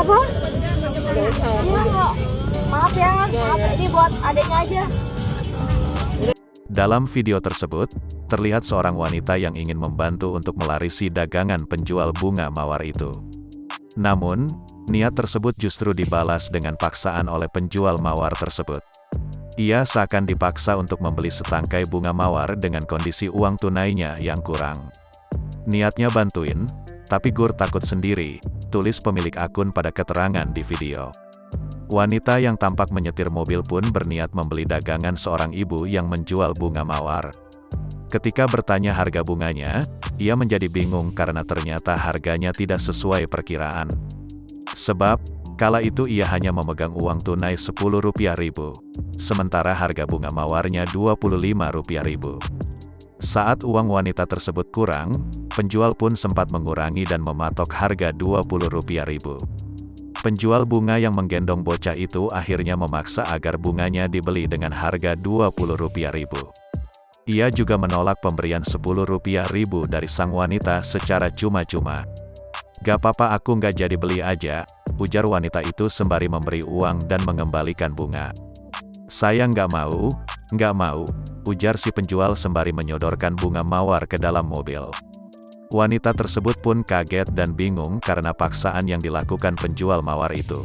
berapa? Iya kok. Maaf ya, maaf ini buat adiknya aja. Dalam video tersebut, terlihat seorang wanita yang ingin membantu untuk melarisi dagangan penjual bunga mawar itu. Namun, niat tersebut justru dibalas dengan paksaan oleh penjual mawar tersebut. Ia seakan dipaksa untuk membeli setangkai bunga mawar dengan kondisi uang tunainya yang kurang. Niatnya bantuin, tapi Gur takut sendiri, tulis pemilik akun pada keterangan di video. Wanita yang tampak menyetir mobil pun berniat membeli dagangan seorang ibu yang menjual bunga mawar. Ketika bertanya harga bunganya, ia menjadi bingung karena ternyata harganya tidak sesuai perkiraan. Sebab, kala itu ia hanya memegang uang tunai Rp10.000, sementara harga bunga mawarnya Rp25.000. Saat uang wanita tersebut kurang, penjual pun sempat mengurangi dan mematok harga Rp20.000. Penjual bunga yang menggendong bocah itu akhirnya memaksa agar bunganya dibeli dengan harga Rp20.000. Ia juga menolak pemberian Rp10.000 dari sang wanita secara cuma-cuma. "Gak apa-apa, aku nggak jadi beli aja," ujar wanita itu sembari memberi uang dan mengembalikan bunga. "Saya nggak mau," ujar si penjual sembari menyodorkan bunga mawar ke dalam mobil. Wanita tersebut pun kaget dan bingung karena paksaan yang dilakukan penjual mawar itu.